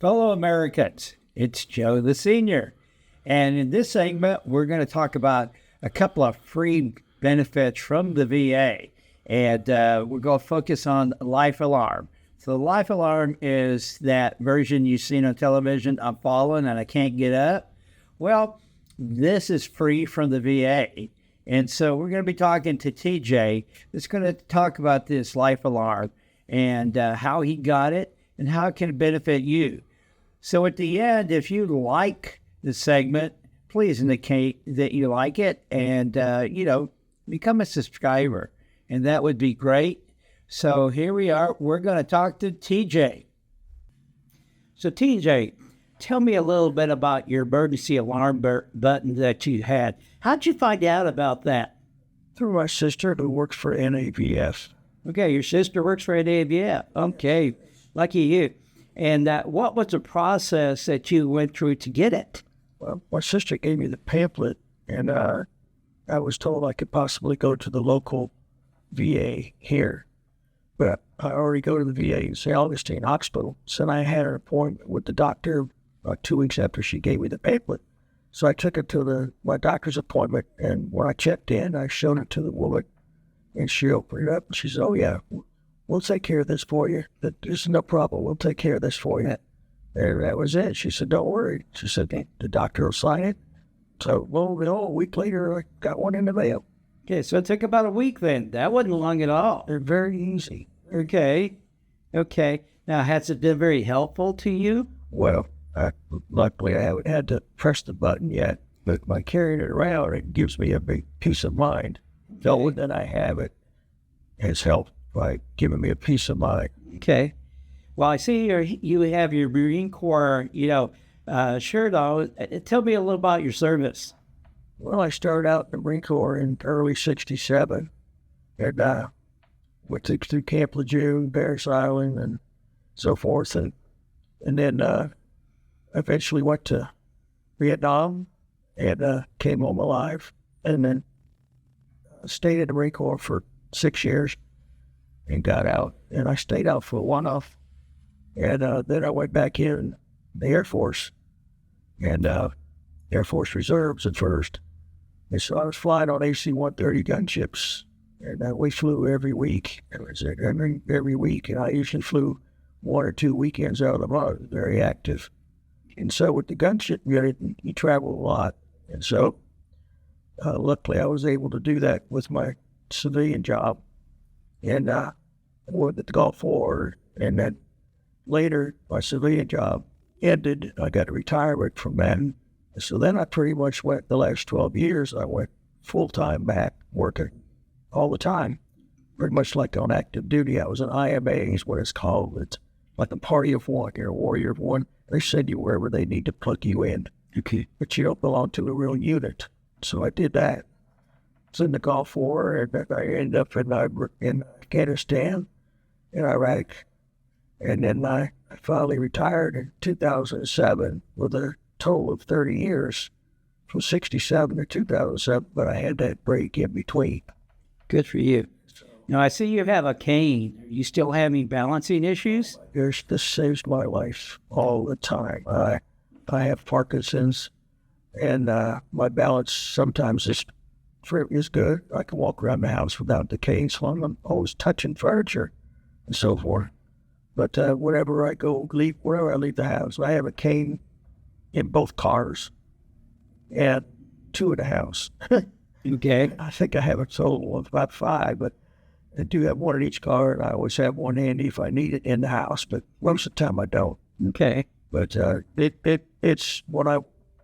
Fellow Americans, it's Joe the Senior. And in this segment, we're going to talk about a couple of free benefits from the VA. And we're going to focus on Life Alarm. So the Life Alarm is that version you've seen on television, I'm falling and I can't get up. Well, this is free from the VA. And so we're going to be talking to TJ that's going to talk about this Life Alarm and how he got it and how it can benefit you. So at the end, if you like the segment, please indicate that you like it and, become a subscriber. And that would be great. So here we are. We're going to talk to TJ. So TJ, tell me a little bit about your emergency alarm button that you had. How'd you find out about that? Through my sister who works for NAVF. Okay, your sister works for NAVF. Okay, lucky you. And what was the process that you went through to get it? Well, my sister gave me the pamphlet, and I was told I could possibly go to the local VA here. But I already go to the VA in St. Augustine Hospital, so I had an appointment with the doctor about 2 weeks after she gave me the pamphlet. So I took it to my doctor's appointment, and when I checked in, I showed it to the woman, and she opened it up, and she said, "Oh, yeah, we'll take care of this for you. There's no problem. We'll take care of this for you." And that was it. She said, "Don't worry." She said, "The doctor will sign it." So, a week later, I got one in the mail. Okay, so it took about a week then. That wasn't long at all. They're very easy. Okay. Now, has it been very helpful to you? Well, luckily, I haven't had to press the button yet, but by carrying it around, it gives me a big peace of mind. Knowing that I have it has helped by giving me a peace of mind. Okay. Well, I see you have your Marine Corp, shirt on. Tell me a little about your service. Well, I started out in the Marine Corps in early '67, and went through Camp Lejeune, Barris Island, and so forth, and then eventually went to Vietnam and came home alive, and then stayed in the Marine Corps for 6 years and got out, and I stayed out for a one-off, and then I went back in the Air Force, and Air Force Reserves at first. And so I was flying on AC-130 gunships, and we flew every week. It was every week, and I usually flew 1 or 2 weekends out of the month, very active. And so with the gunship unit, you travel a lot. And so luckily I was able to do that with my civilian job. And I went to the Gulf War, and then later my civilian job ended. I got a retirement from that. So then I pretty much went, the last 12 years, I went full-time back working all the time, pretty much like on active duty. I was an IMA is what it's called. It's like a party of one. You're a warrior of one. They send you wherever they need to plug you in. Okay. But you don't belong to a real unit. So I did that. I was in the Gulf War, and then I ended up in Afghanistan, in Iraq. And then I finally retired in 2007 with a total of 30 years, from 67 to 2007, but I had that break in between. Good for you. Now, I see you have a cane. Are you still having balancing issues? This saves my life all the time. I have Parkinson's, and my balance sometimes is good. I can walk around the house without the cane, so I'm always touching furniture and so forth. But whenever I leave the house, I have a cane in both cars and 2 in the house. Okay. I think I have a total of about 5, but I do have one in each car, and I always have one handy if I need it in the house, but most of the time I don't. Okay. But it's what I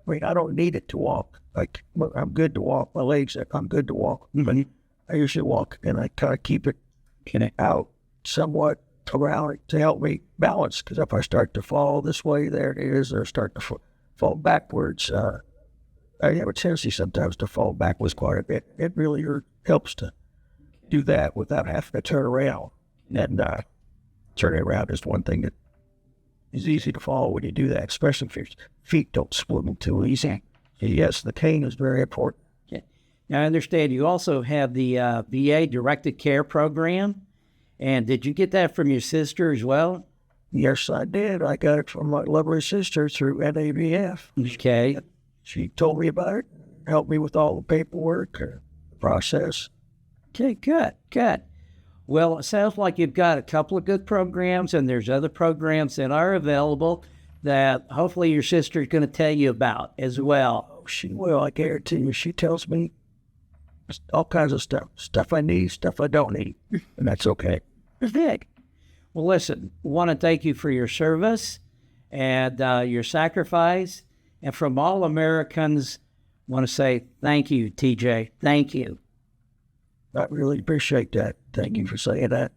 don't need it to walk. Like, I'm good to walk. My legs, I'm good to walk. Mm-hmm. But I usually walk, and I kind of keep it out somewhat around it to help me balance, because if I start to fall this way, there it is, or start to fall backwards, I have a tendency sometimes to fall backwards quite a bit. It really helps to do that without having to turn around. And turning around is one thing that is easy to fall when you do that, especially if your feet don't split too easy. Yes, the cane is very important. Okay. Now, I understand you also have the VA Directed Care Program. And did you get that from your sister as well? Yes, I did. I got it from my lovely sister through NABF. Okay. She told me about it, helped me with all the paperwork, process. Okay, good, good. Well, it sounds like you've got a couple of good programs, and there's other programs that are available that hopefully your sister is going to tell you about as well. Oh, she will, I guarantee you. She tells me all kinds of stuff I need, stuff I don't need, and that's okay. Good. Well, listen, I want to thank you for your service and your sacrifice. And from all Americans, I want to say thank you, TJ. Thank you. I really appreciate that. Thank you for saying that.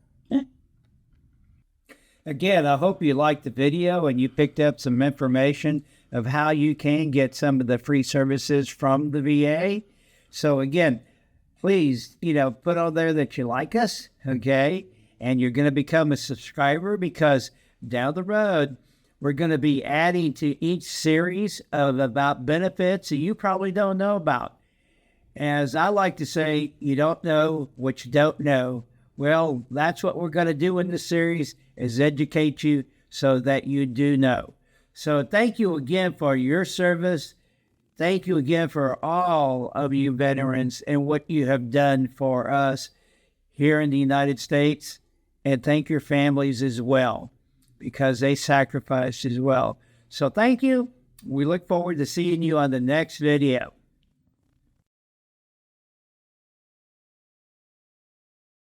Again, I hope you liked the video and you picked up some information of how you can get some of the free services from the VA. So again, please, put on there that you like us, okay? And you're going to become a subscriber, because down the road, we're going to be adding to each series about benefits that you probably don't know about. As I like to say, you don't know what you don't know. Well, that's what we're going to do in this series, is educate you so that you do know. So thank you again for your service. Thank you again for all of you veterans and what you have done for us here in the United States. And thank your families as well, because they sacrificed as well. So thank you. We look forward to seeing you on the next video.